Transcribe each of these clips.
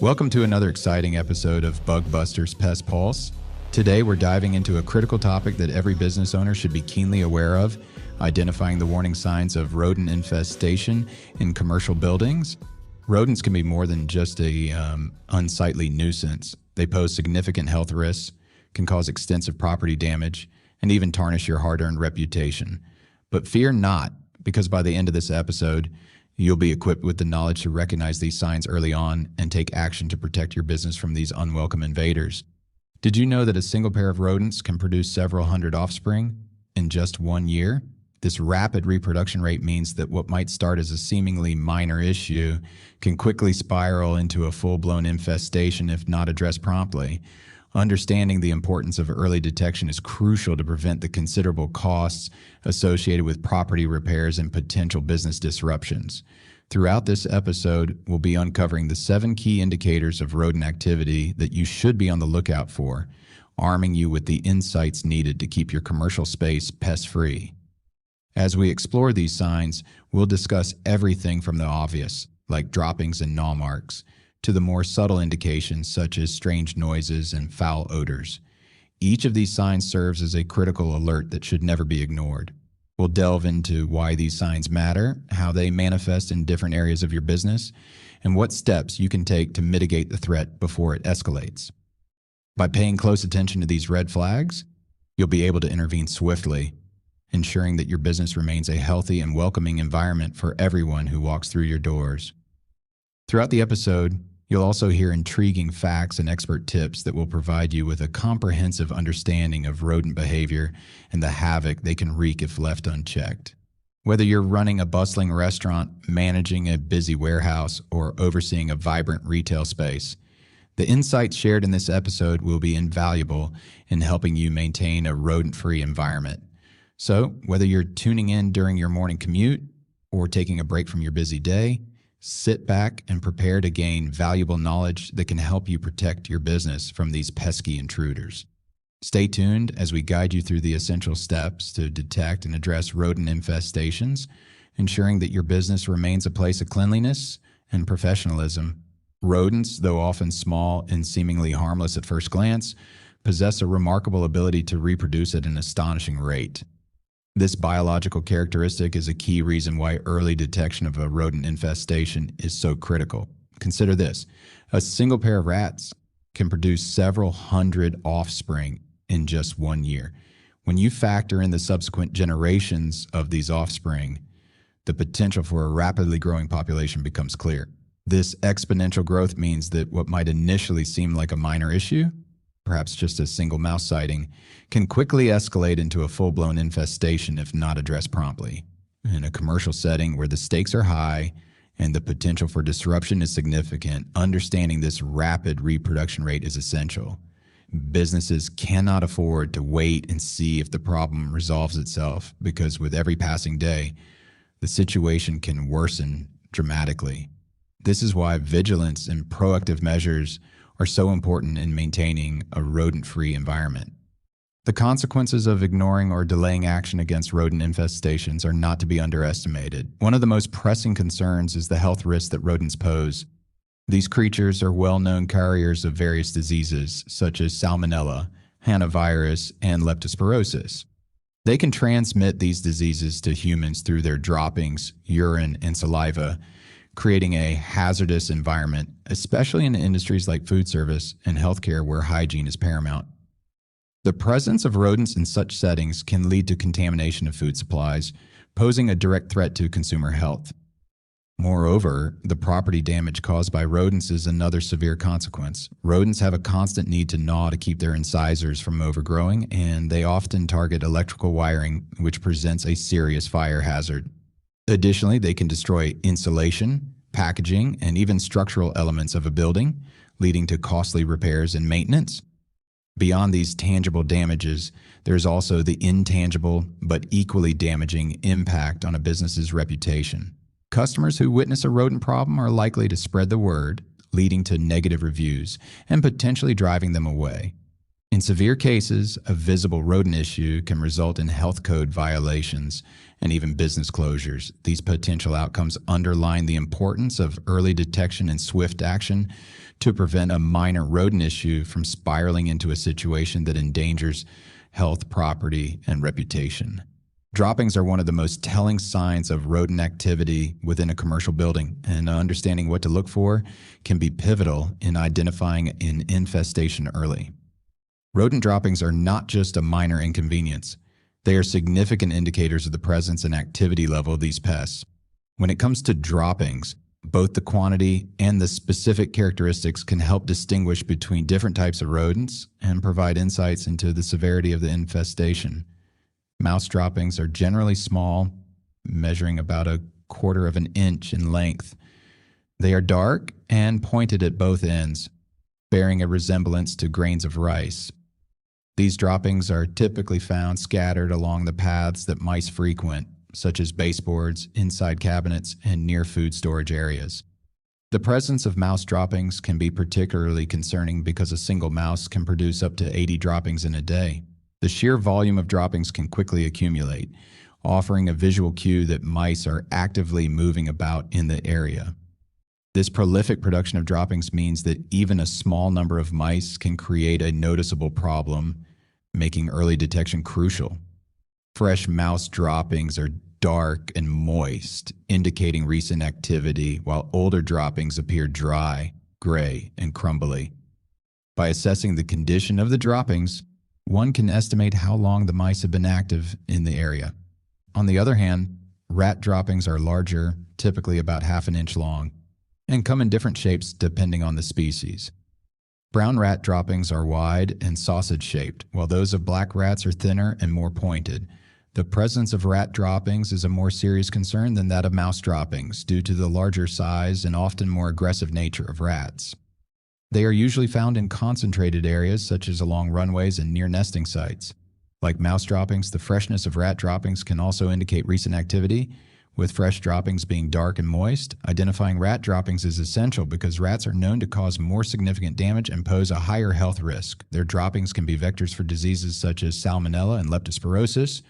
Welcome to another exciting episode of Bug Busters Pest Pulse. Today we're diving into a critical topic that every business owner should be keenly aware of, identifying the warning signs of rodent infestation in commercial buildings. Rodents can be more than just a unsightly nuisance. They pose significant health risks, can cause extensive property damage, and even tarnish your hard-earned reputation. But fear not, because by the end of this episode, you'll be equipped with the knowledge to recognize these signs early on and take action to protect your business from these unwelcome invaders. Did you know that a single pair of rodents can produce several hundred offspring in just 1 year? This rapid reproduction rate means that what might start as a seemingly minor issue can quickly spiral into a full-blown infestation if not addressed promptly. Understanding the importance of early detection is crucial to prevent the considerable costs associated with property repairs and potential business disruptions. Throughout this episode, we'll be uncovering the 7 key indicators of rodent activity that you should be on the lookout for, arming you with the insights needed to keep your commercial space pest-free. As we explore these signs, we'll discuss everything from the obvious, like droppings and gnaw marks, to the more subtle indications such as strange noises and foul odors. Each of these signs serves as a critical alert that should never be ignored. We'll delve into why these signs matter, how they manifest in different areas of your business, and what steps you can take to mitigate the threat before it escalates. By paying close attention to these red flags, you'll be able to intervene swiftly, ensuring that your business remains a healthy and welcoming environment for everyone who walks through your doors. Throughout the episode, you'll also hear intriguing facts and expert tips that will provide you with a comprehensive understanding of rodent behavior and the havoc they can wreak if left unchecked. Whether you're running a bustling restaurant, managing a busy warehouse, or overseeing a vibrant retail space, the insights shared in this episode will be invaluable in helping you maintain a rodent-free environment. So, whether you're tuning in during your morning commute or taking a break from your busy day, sit back and prepare to gain valuable knowledge that can help you protect your business from these pesky intruders. Stay tuned as we guide you through the essential steps to detect and address rodent infestations, ensuring that your business remains a place of cleanliness and professionalism. Rodents, though often small and seemingly harmless at first glance, possess a remarkable ability to reproduce at an astonishing rate. This biological characteristic is a key reason why early detection of a rodent infestation is so critical. Consider this: a single pair of rats can produce several hundred offspring in just 1 year. When you factor in the subsequent generations of these offspring, the potential for a rapidly growing population becomes clear. This exponential growth means that what might initially seem like a minor issue, perhaps just a single mouse sighting, can quickly escalate into a full-blown infestation if not addressed promptly. In a commercial setting where the stakes are high and the potential for disruption is significant, understanding this rapid reproduction rate is essential. Businesses cannot afford to wait and see if the problem resolves itself, because with every passing day, the situation can worsen dramatically. This is why vigilance and proactive measures are so important in maintaining a rodent-free environment. The consequences of ignoring or delaying action against rodent infestations are not to be underestimated. One of the most pressing concerns is the health risks that rodents pose. These creatures are well-known carriers of various diseases, such as salmonella, hantavirus, and leptospirosis. They can transmit these diseases to humans through their droppings, urine, and saliva, creating a hazardous environment, especially in industries like food service and healthcare where hygiene is paramount. The presence of rodents in such settings can lead to contamination of food supplies, posing a direct threat to consumer health. Moreover, the property damage caused by rodents is another severe consequence. Rodents have a constant need to gnaw to keep their incisors from overgrowing, and they often target electrical wiring, which presents a serious fire hazard. Additionally, they can destroy insulation, packaging, and even structural elements of a building, leading to costly repairs and maintenance. Beyond these tangible damages, there is also the intangible but equally damaging impact on a business's reputation. Customers who witness a rodent problem are likely to spread the word, leading to negative reviews and potentially driving them away. In severe cases, a visible rodent issue can result in health code violations and even business closures. These potential outcomes underline the importance of early detection and swift action to prevent a minor rodent issue from spiraling into a situation that endangers health, property, and reputation. Droppings are one of the most telling signs of rodent activity within a commercial building, and understanding what to look for can be pivotal in identifying an infestation early. Rodent droppings are not just a minor inconvenience. They are significant indicators of the presence and activity level of these pests. When it comes to droppings, both the quantity and the specific characteristics can help distinguish between different types of rodents and provide insights into the severity of the infestation. Mouse droppings are generally small, measuring about 1/4 of an inch in length. They are dark and pointed at both ends, bearing a resemblance to grains of rice. These droppings are typically found scattered along the paths that mice frequent, such as baseboards, inside cabinets, and near food storage areas. The presence of mouse droppings can be particularly concerning because a single mouse can produce up to 80 droppings in a day. The sheer volume of droppings can quickly accumulate, offering a visual cue that mice are actively moving about in the area. This prolific production of droppings means that even a small number of mice can create a noticeable problem, making early detection crucial. Fresh mouse droppings are dark and moist, indicating recent activity, while older droppings appear dry, gray, and crumbly. By assessing the condition of the droppings, one can estimate how long the mice have been active in the area. On the other hand, rat droppings are larger, typically about 1/2 inch long, and come in different shapes depending on the species. Brown rat droppings are wide and sausage-shaped, while those of black rats are thinner and more pointed. The presence of rat droppings is a more serious concern than that of mouse droppings due to the larger size and often more aggressive nature of rats. They are usually found in concentrated areas such as along runways and near nesting sites. Like mouse droppings, the freshness of rat droppings can also indicate recent activity. With fresh droppings being dark and moist, identifying rat droppings is essential because rats are known to cause more significant damage and pose a higher health risk. Their droppings can be vectors for diseases such as salmonella and leptospirosis,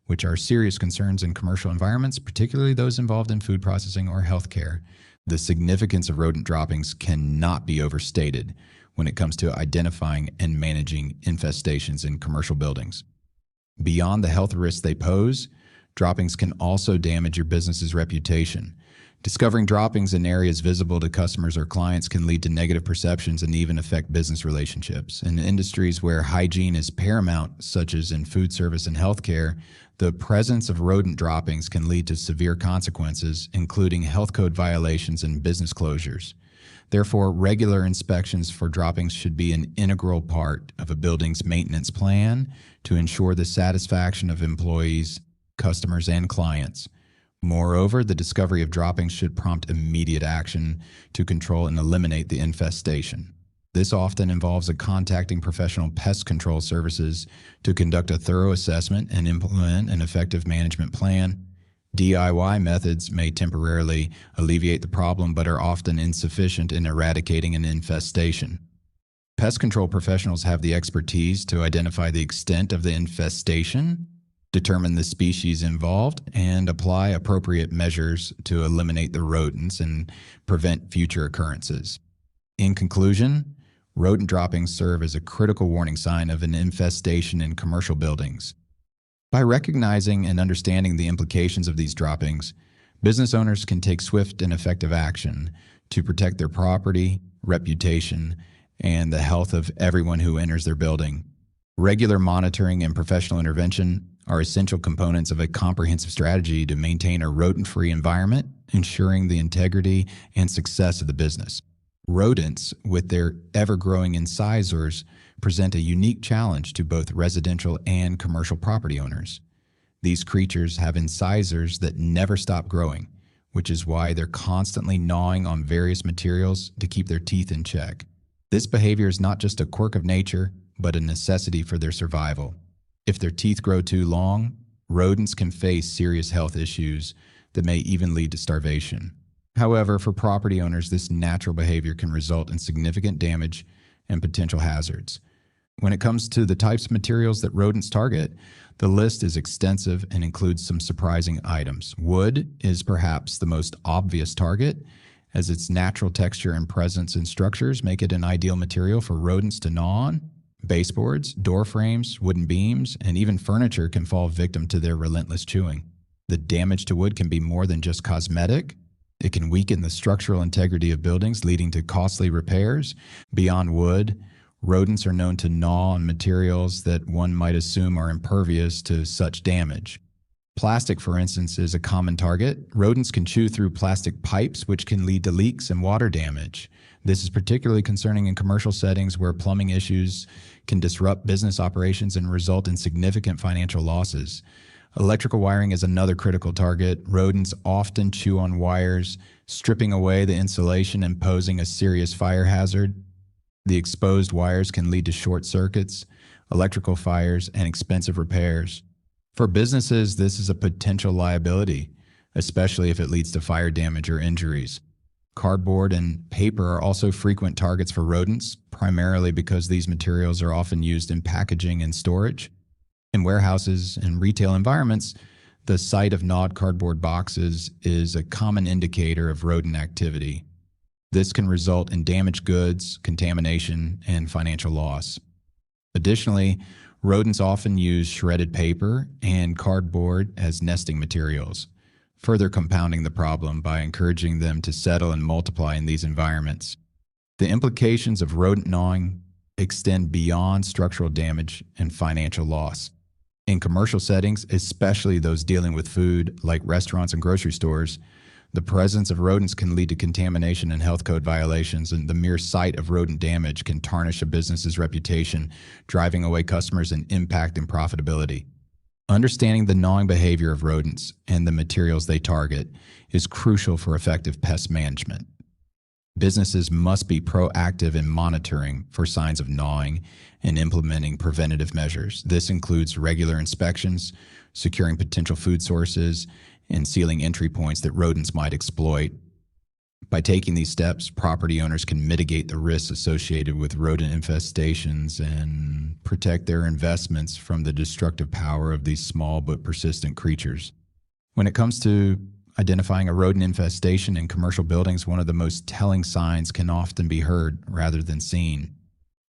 which are serious concerns in commercial environments, particularly those involved in food processing or healthcare. The significance of rodent droppings cannot be overstated when it comes to identifying and managing infestations in commercial buildings. Beyond the health risks they pose, droppings can also damage your business's reputation. Discovering droppings in areas visible to customers or clients can lead to negative perceptions and even affect business relationships. In industries where hygiene is paramount, such as in food service and healthcare, the presence of rodent droppings can lead to severe consequences, including health code violations and business closures. Therefore, regular inspections for droppings should be an integral part of a building's maintenance plan to ensure the satisfaction of employees, customers, and clients. Moreover, the discovery of droppings should prompt immediate action to control and eliminate the infestation. This often involves contacting professional pest control services to conduct a thorough assessment and implement an effective management plan. DIY methods may temporarily alleviate the problem but are often insufficient in eradicating an infestation. Pest control professionals have the expertise to identify the extent of the infestation, determine the species involved, and apply appropriate measures to eliminate the rodents and prevent future occurrences. In conclusion, rodent droppings serve as a critical warning sign of an infestation in commercial buildings. By recognizing and understanding the implications of these droppings, business owners can take swift and effective action to protect their property, reputation, and the health of everyone who enters their building. Regular monitoring and professional intervention are essential components of a comprehensive strategy to maintain a rodent-free environment, ensuring the integrity and success of the business. Rodents, with their ever-growing incisors, present a unique challenge to both residential and commercial property owners. These creatures have incisors that never stop growing, which is why they're constantly gnawing on various materials to keep their teeth in check. This behavior is not just a quirk of nature, but a necessity for their survival. If their teeth grow too long, rodents can face serious health issues that may even lead to starvation. However, for property owners, this natural behavior can result in significant damage and potential hazards. When it comes to the types of materials that rodents target, the list is extensive and includes some surprising items. Wood is perhaps the most obvious target, as its natural texture and presence in structures make it an ideal material for rodents to gnaw on. Baseboards, door frames, wooden beams, and even furniture can fall victim to their relentless chewing. The damage to wood can be more than just cosmetic. It can weaken the structural integrity of buildings, leading to costly repairs. Beyond wood, rodents are known to gnaw on materials that one might assume are impervious to such damage. Plastic, for instance, is a common target. Rodents can chew through plastic pipes, which can lead to leaks and water damage. This is particularly concerning in commercial settings where plumbing issues can disrupt business operations and result in significant financial losses. Electrical wiring is another critical target. Rodents often chew on wires, stripping away the insulation and posing a serious fire hazard. The exposed wires can lead to short circuits, electrical fires, and expensive repairs. For businesses, this is a potential liability, especially if it leads to fire damage or injuries. Cardboard and paper are also frequent targets for rodents, primarily because these materials are often used in packaging and storage. In warehouses and retail environments, the sight of gnawed cardboard boxes is a common indicator of rodent activity. This can result in damaged goods, contamination, and financial loss. Additionally, rodents often use shredded paper and cardboard as nesting materials, further compounding the problem by encouraging them to settle and multiply in these environments. The implications of rodent gnawing extend beyond structural damage and financial loss. In commercial settings, especially those dealing with food like restaurants and grocery stores, the presence of rodents can lead to contamination and health code violations, and the mere sight of rodent damage can tarnish a business's reputation, driving away customers and impacting profitability. Understanding the gnawing behavior of rodents and the materials they target is crucial for effective pest management. Businesses must be proactive in monitoring for signs of gnawing and implementing preventative measures. This includes regular inspections, securing potential food sources, and sealing entry points that rodents might exploit. By taking these steps, property owners can mitigate the risks associated with rodent infestations and protect their investments from the destructive power of these small but persistent creatures. When it comes to identifying a rodent infestation in commercial buildings, one of the most telling signs can often be heard rather than seen.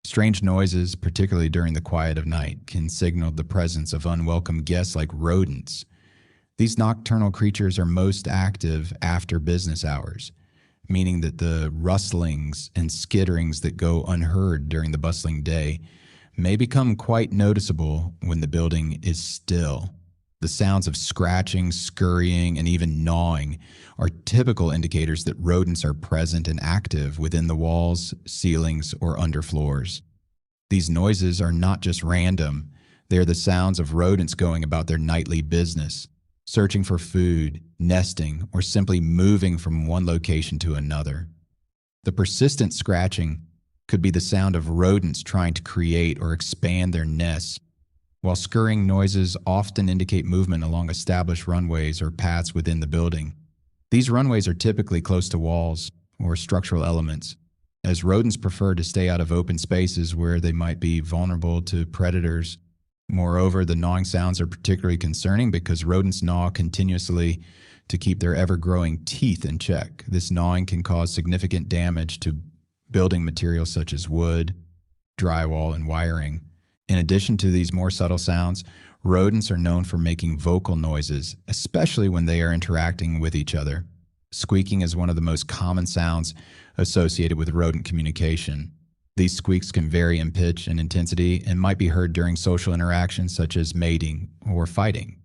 Strange noises, particularly during the quiet of night, can signal the presence of unwelcome guests like rodents. These nocturnal creatures are most active after business hours, meaning that the rustlings and skitterings that go unheard during the bustling day may become quite noticeable when the building is still. The sounds of scratching, scurrying, and even gnawing are typical indicators that rodents are present and active within the walls, ceilings, or underfloors. These noises are not just random. They are the sounds of rodents going about their nightly business, searching for food, nesting, or simply moving from one location to another. The persistent scratching could be the sound of rodents trying to create or expand their nests, while scurrying noises often indicate movement along established runways or paths within the building. These runways are typically close to walls or structural elements, as rodents prefer to stay out of open spaces where they might be vulnerable to predators. Moreover, the gnawing sounds are particularly concerning because rodents gnaw continuously to keep their ever-growing teeth in check. This gnawing can cause significant damage to building materials such as wood, drywall, and wiring. In addition to these more subtle sounds, rodents are known for making vocal noises, especially when they are interacting with each other. Squeaking is one of the most common sounds associated with rodent communication. These squeaks can vary in pitch and intensity and might be heard during social interactions such as mating or fighting.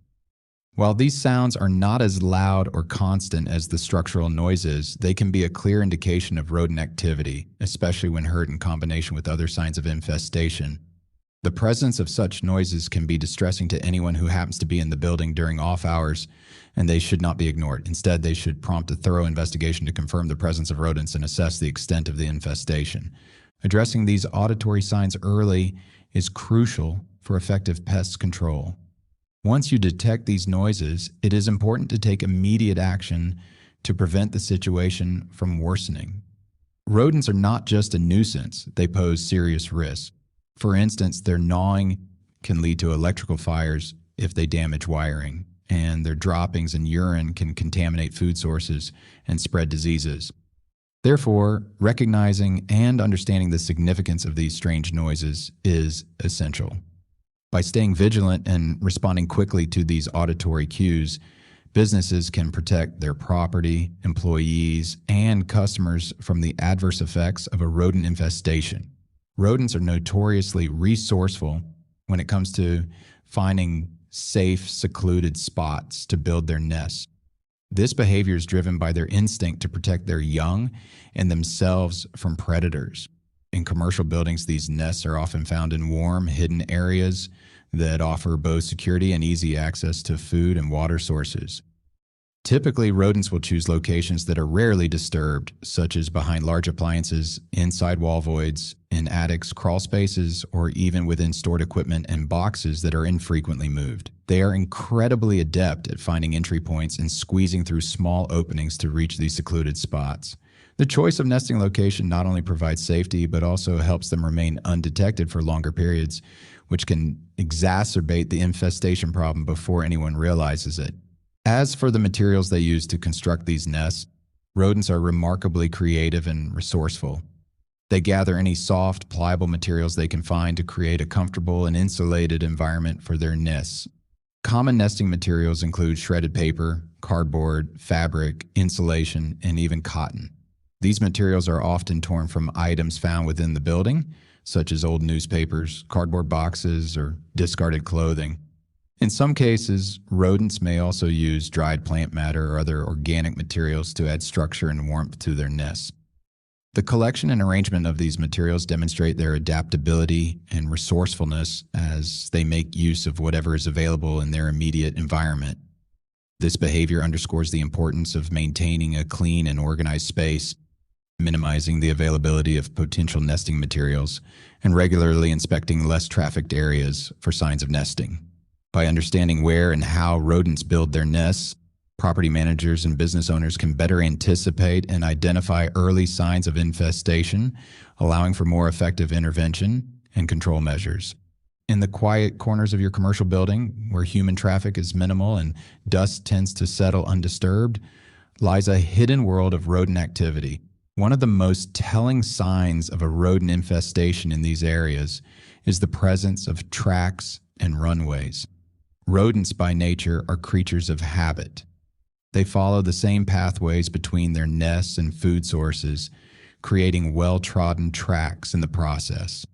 While these sounds are not as loud or constant as the structural noises, they can be a clear indication of rodent activity, especially when heard in combination with other signs of infestation. The presence of such noises can be distressing to anyone who happens to be in the building during off hours, and they should not be ignored. Instead, they should prompt a thorough investigation to confirm the presence of rodents and assess the extent of the infestation. Addressing these auditory signs early is crucial for effective pest control. Once you detect these noises, it is important to take immediate action to prevent the situation from worsening. Rodents are not just a nuisance, they pose serious risks. For instance, their gnawing can lead to electrical fires if they damage wiring, and their droppings and urine can contaminate food sources and spread diseases. Therefore, recognizing and understanding the significance of these strange noises is essential. By staying vigilant and responding quickly to these auditory cues, businesses can protect their property, employees, and customers from the adverse effects of a rodent infestation. Rodents are notoriously resourceful when it comes to finding safe, secluded spots to build their nests. This behavior is driven by their instinct to protect their young and themselves from predators. In commercial buildings, these nests are often found in warm, hidden areas that offer both security and easy access to food and water sources. Typically, rodents will choose locations that are rarely disturbed, such as behind large appliances, inside wall voids, in attics, crawl spaces, or even within stored equipment and boxes that are infrequently moved. They are incredibly adept at finding entry points and squeezing through small openings to reach these secluded spots. The choice of nesting location not only provides safety, but also helps them remain undetected for longer periods, which can exacerbate the infestation problem before anyone realizes it. As for the materials they use to construct these nests, rodents are remarkably creative and resourceful. They gather any soft, pliable materials they can find to create a comfortable and insulated environment for their nests. Common nesting materials include shredded paper, cardboard, fabric, insulation, and even cotton. These materials are often torn from items found within the building, such as old newspapers, cardboard boxes, or discarded clothing. In some cases, rodents may also use dried plant matter or other organic materials to add structure and warmth to their nests. The collection and arrangement of these materials demonstrate their adaptability and resourcefulness as they make use of whatever is available in their immediate environment. This behavior underscores the importance of maintaining a clean and organized space, minimizing the availability of potential nesting materials, and regularly inspecting less trafficked areas for signs of nesting. By understanding where and how rodents build their nests, property managers and business owners can better anticipate and identify early signs of infestation, allowing for more effective intervention and control measures. In the quiet corners of your commercial building, where human traffic is minimal and dust tends to settle undisturbed, lies a hidden world of rodent activity. One of the most telling signs of a rodent infestation in these areas is the presence of tracks and runways. Rodents by nature are creatures of habit. They follow the same pathways between their nests and food sources, creating well-trodden tracks in the process.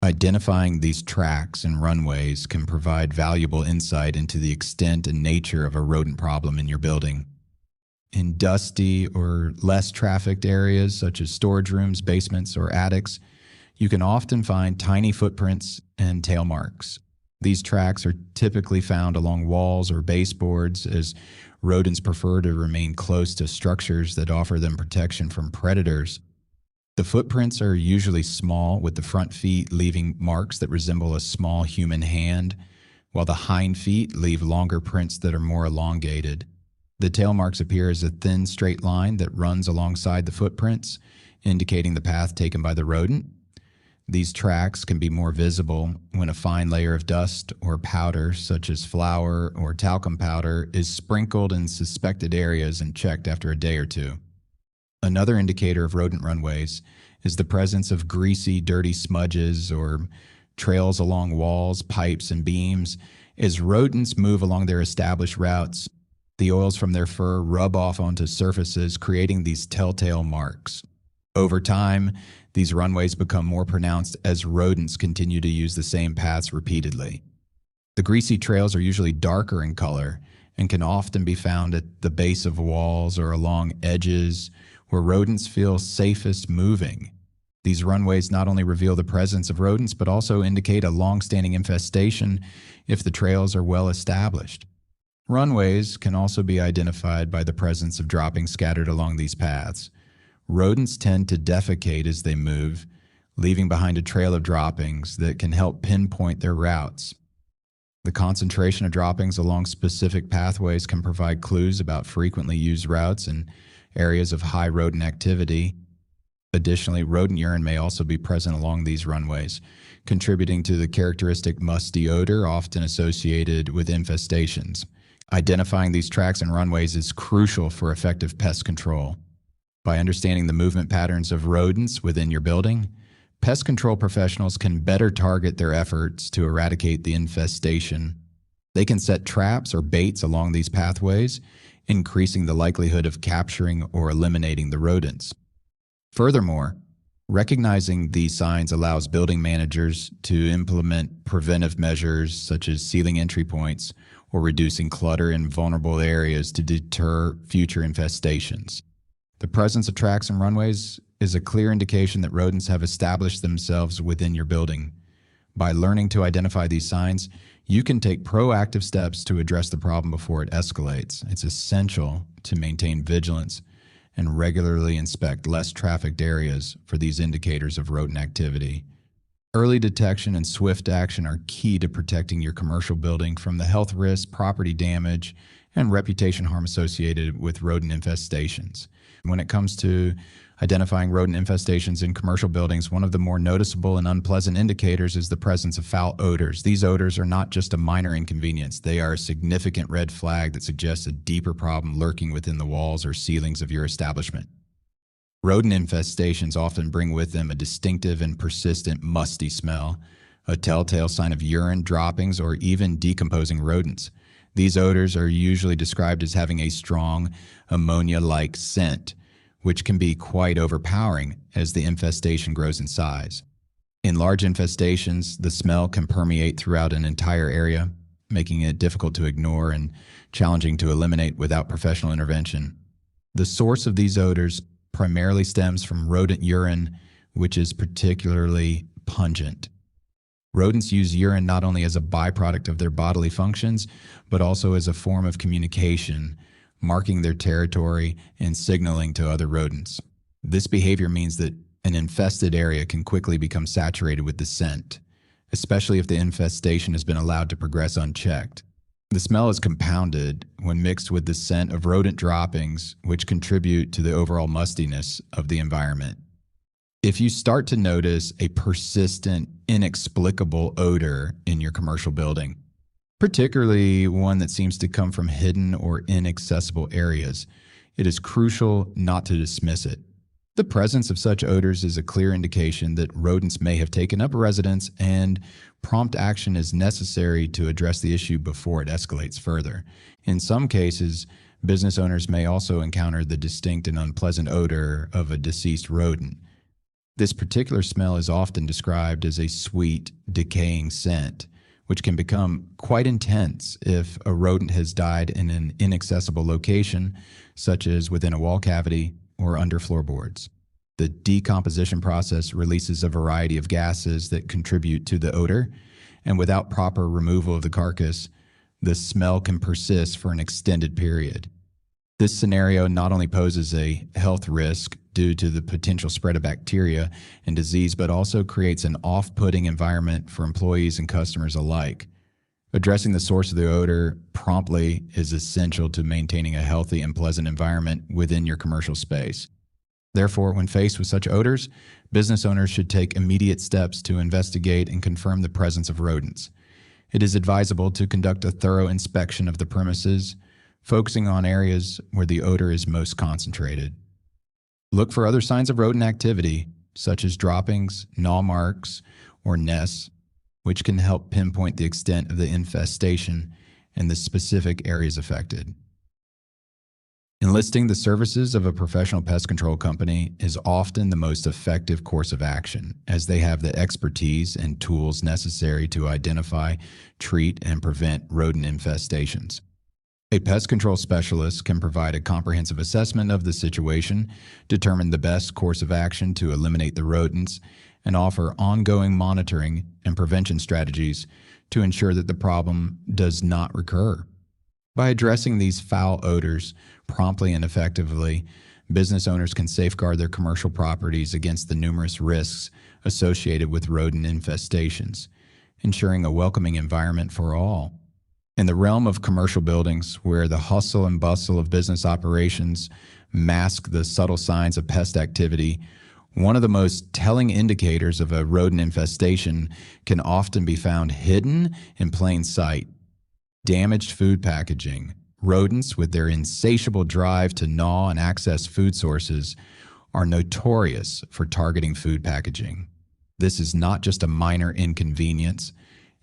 Identifying these tracks and runways can provide valuable insight into the extent and nature of a rodent problem in your building. In dusty or less trafficked areas such as storage rooms, basements, or attics, you can often find tiny footprints and tail marks. These tracks are typically found along walls or baseboards, as rodents prefer to remain close to structures that offer them protection from predators. The footprints are usually small, with the front feet leaving marks that resemble a small human hand, while the hind feet leave longer prints that are more elongated. The tail marks appear as a thin, straight line that runs alongside the footprints, indicating the path taken by the rodent. These tracks can be more visible when a fine layer of dust or powder, such as flour or talcum powder, is sprinkled in suspected areas and checked after a day or two. Another indicator of rodent runways is the presence of greasy, dirty smudges or trails along walls, pipes, and beams. As rodents move along their established routes, the oils from their fur rub off onto surfaces, creating these telltale marks. Over time, these runways become more pronounced as rodents continue to use the same paths repeatedly. The greasy trails are usually darker in color and can often be found at the base of walls or along edges where rodents feel safest moving. These runways not only reveal the presence of rodents, but also indicate a long-standing infestation if the trails are well established. Runways can also be identified by the presence of droppings scattered along these paths. Rodents tend to defecate as they move, leaving behind a trail of droppings that can help pinpoint their routes. The concentration of droppings along specific pathways can provide clues about frequently used routes and areas of high rodent activity. Additionally, rodent urine may also be present along these runways, contributing to the characteristic musty odor often associated with infestations. Identifying these tracks and runways is crucial for effective pest control. By understanding the movement patterns of rodents within your building, pest control professionals can better target their efforts to eradicate the infestation. They can set traps or baits along these pathways, increasing the likelihood of capturing or eliminating the rodents. Furthermore, recognizing these signs allows building managers to implement preventive measures such as sealing entry points or reducing clutter in vulnerable areas to deter future infestations. The presence of tracks and runways is a clear indication that rodents have established themselves within your building. By learning to identify these signs, you can take proactive steps to address the problem before it escalates. It's essential to maintain vigilance and regularly inspect less trafficked areas for these indicators of rodent activity. Early detection and swift action are key to protecting your commercial building from the health risks, property damage, and reputation harm associated with rodent infestations. When it comes to identifying rodent infestations in commercial buildings, one of the more noticeable and unpleasant indicators is the presence of foul odors. These odors are not just a minor inconvenience. They are a significant red flag that suggests a deeper problem lurking within the walls or ceilings of your establishment. Rodent infestations often bring with them a distinctive and persistent musty smell, a telltale sign of urine, droppings, or even decomposing rodents. These odors are usually described as having a strong, ammonia-like scent, which can be quite overpowering as the infestation grows in size. In large infestations, the smell can permeate throughout an entire area, making it difficult to ignore and challenging to eliminate without professional intervention. The source of these odors primarily stems from rodent urine, which is particularly pungent. Rodents use urine not only as a byproduct of their bodily functions, but also as a form of communication, marking their territory and signaling to other rodents. This behavior means that an infested area can quickly become saturated with the scent, especially if the infestation has been allowed to progress unchecked. The smell is compounded when mixed with the scent of rodent droppings, which contribute to the overall mustiness of the environment. If you start to notice a persistent, inexplicable odor in your commercial building, particularly one that seems to come from hidden or inaccessible areas, it is crucial not to dismiss it. The presence of such odors is a clear indication that rodents may have taken up residence, and prompt action is necessary to address the issue before it escalates further. In some cases, business owners may also encounter the distinct and unpleasant odor of a deceased rodent. This particular smell is often described as a sweet, decaying scent, which can become quite intense if a rodent has died in an inaccessible location, such as within a wall cavity or under floorboards. The decomposition process releases a variety of gases that contribute to the odor, and without proper removal of the carcass, the smell can persist for an extended period. This scenario not only poses a health risk due to the potential spread of bacteria and disease, but also creates an off-putting environment for employees and customers alike. Addressing the source of the odor promptly is essential to maintaining a healthy and pleasant environment within your commercial space. Therefore, when faced with such odors, business owners should take immediate steps to investigate and confirm the presence of rodents. It is advisable to conduct a thorough inspection of the premises, focusing on areas where the odor is most concentrated. Look for other signs of rodent activity, such as droppings, gnaw marks, or nests, which can help pinpoint the extent of the infestation and the specific areas affected. Enlisting the services of a professional pest control company is often the most effective course of action, as they have the expertise and tools necessary to identify, treat, and prevent rodent infestations. A pest control specialist can provide a comprehensive assessment of the situation, determine the best course of action to eliminate the rodents, and offer ongoing monitoring and prevention strategies to ensure that the problem does not recur. By addressing these foul odors promptly and effectively, business owners can safeguard their commercial properties against the numerous risks associated with rodent infestations, ensuring a welcoming environment for all. In the realm of commercial buildings, where the hustle and bustle of business operations mask the subtle signs of pest activity, One of the most telling indicators of a rodent infestation can often be found hidden in plain sight. Damaged food packaging. Rodents, with their insatiable drive to gnaw and access food sources, are notorious for targeting food packaging. This is not just a minor inconvenience,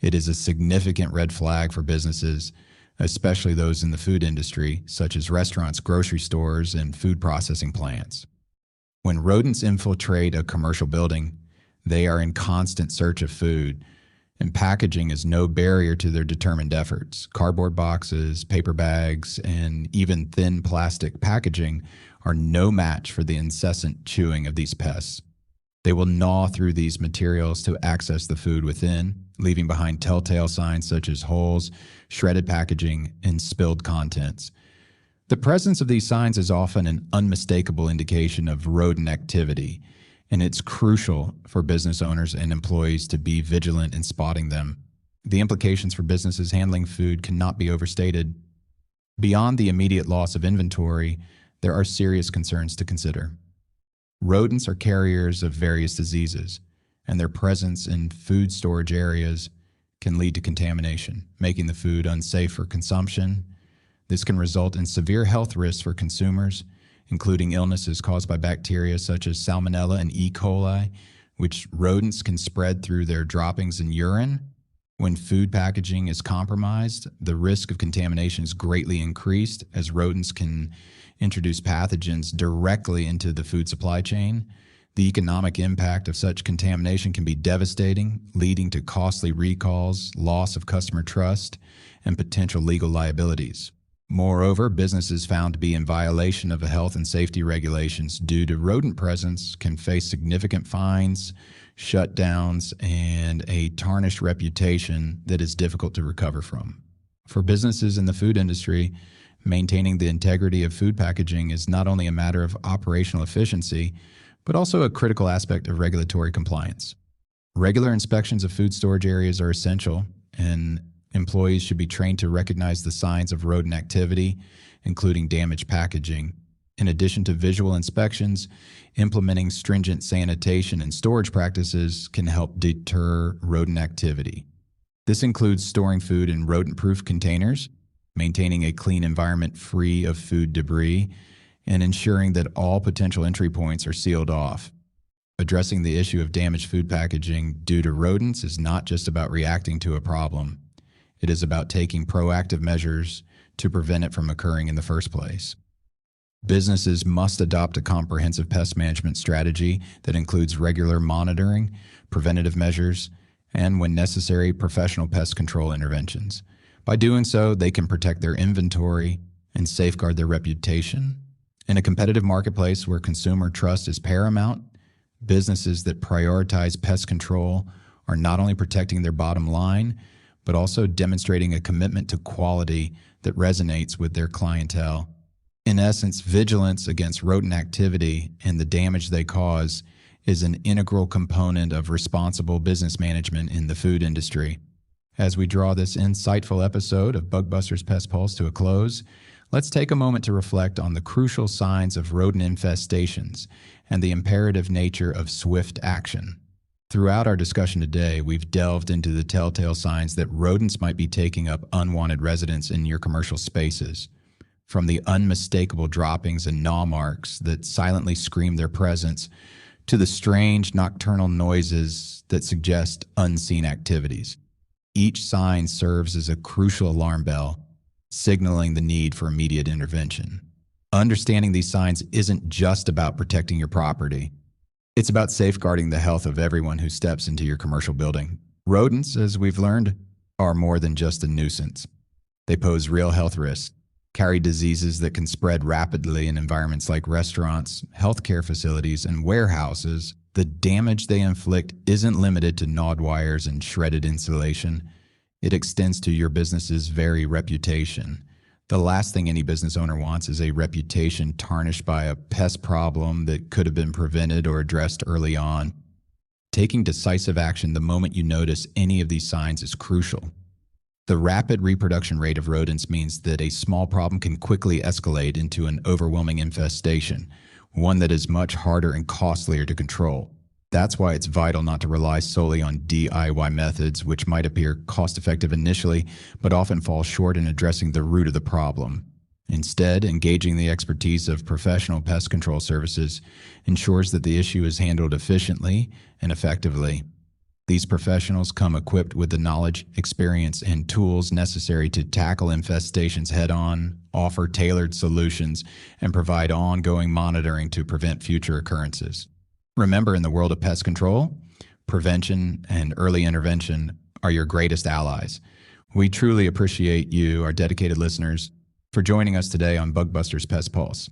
it is a significant red flag for businesses, especially those in the food industry, such as restaurants, grocery stores, and food processing plants. When rodents infiltrate a commercial building, they are in constant search of food, and packaging is no barrier to their determined efforts. Cardboard boxes, paper bags, and even thin plastic packaging are no match for the incessant chewing of these pests. They will gnaw through these materials to access the food within, leaving behind telltale signs such as holes, shredded packaging, and spilled contents. The presence of these signs is often an unmistakable indication of rodent activity, and it's crucial for business owners and employees to be vigilant in spotting them. The implications for businesses handling food cannot be overstated. Beyond the immediate loss of inventory, there are serious concerns to consider. Rodents are carriers of various diseases, and their presence in food storage areas can lead to contamination, making the food unsafe for consumption. This can result in severe health risks for consumers, including illnesses caused by bacteria such as Salmonella and E. coli, which rodents can spread through their droppings and urine. When food packaging is compromised, the risk of contamination is greatly increased, as rodents can introduce pathogens directly into the food supply chain. The economic impact of such contamination can be devastating, leading to costly recalls, loss of customer trust, and potential legal liabilities. Moreover, businesses found to be in violation of health and safety regulations due to rodent presence can face significant fines, shutdowns, and a tarnished reputation that is difficult to recover from. For businesses in the food industry, maintaining the integrity of food packaging is not only a matter of operational efficiency, but also a critical aspect of regulatory compliance. Regular inspections of food storage areas are essential, and employees should be trained to recognize the signs of rodent activity, including damaged packaging. In addition to visual inspections, implementing stringent sanitation and storage practices can help deter rodent activity. This includes storing food in rodent-proof containers, maintaining a clean environment free of food debris, and ensuring that all potential entry points are sealed off. Addressing the issue of damaged food packaging due to rodents is not just about reacting to a problem. It is about taking proactive measures to prevent it from occurring in the first place. Businesses must adopt a comprehensive pest management strategy that includes regular monitoring, preventative measures, and, when necessary, professional pest control interventions. By doing so, they can protect their inventory and safeguard their reputation. In a competitive marketplace where consumer trust is paramount, businesses that prioritize pest control are not only protecting their bottom line, but also demonstrating a commitment to quality that resonates with their clientele. In essence, vigilance against rodent activity and the damage they cause is an integral component of responsible business management in the food industry. As we draw this insightful episode of Bug Busters Pest Pulse to a close, let's take a moment to reflect on the crucial signs of rodent infestations and the imperative nature of swift action. Throughout our discussion today, we've delved into the telltale signs that rodents might be taking up unwanted residence in your commercial spaces. From the unmistakable droppings and gnaw marks that silently scream their presence, to the strange nocturnal noises that suggest unseen activities. Each sign serves as a crucial alarm bell, signaling the need for immediate intervention. Understanding these signs isn't just about protecting your property. It's about safeguarding the health of everyone who steps into your commercial building. Rodents, as we've learned, are more than just a nuisance. They pose real health risks, carry diseases that can spread rapidly in environments like restaurants, healthcare facilities, and warehouses. The damage they inflict isn't limited to gnawed wires and shredded insulation. It extends to your business's very reputation. The last thing any business owner wants is a reputation tarnished by a pest problem that could have been prevented or addressed early on. Taking decisive action the moment you notice any of these signs is crucial. The rapid reproduction rate of rodents means that a small problem can quickly escalate into an overwhelming infestation, one that is much harder and costlier to control. That's why it's vital not to rely solely on DIY methods, which might appear cost-effective initially, but often fall short in addressing the root of the problem. Instead, engaging the expertise of professional pest control services ensures that the issue is handled efficiently and effectively. These professionals come equipped with the knowledge, experience, and tools necessary to tackle infestations head-on, offer tailored solutions, and provide ongoing monitoring to prevent future occurrences. Remember, in the world of pest control, prevention and early intervention are your greatest allies. We truly appreciate you, our dedicated listeners, for joining us today on Bug Busters Pest Pulse.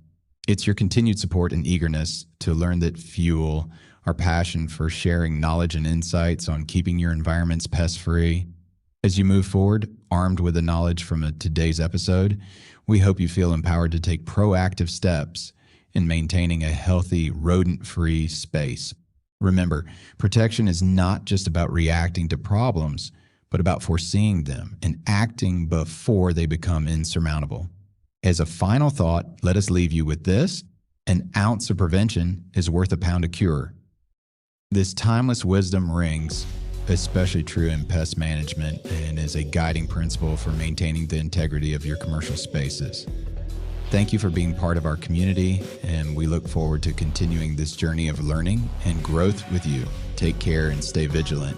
It's your continued support and eagerness to learn that fuel our passion for sharing knowledge and insights on keeping your environments pest-free. As you move forward, armed with the knowledge from today's episode, we hope you feel empowered to take proactive steps in maintaining a healthy, rodent-free space. Remember, protection is not just about reacting to problems, but about foreseeing them and acting before they become insurmountable. As a final thought, let us leave you with this: an ounce of prevention is worth a pound of cure. This timeless wisdom rings especially true in pest management and is a guiding principle for maintaining the integrity of your commercial spaces. Thank you for being part of our community, and we look forward to continuing this journey of learning and growth with you. Take care and stay vigilant.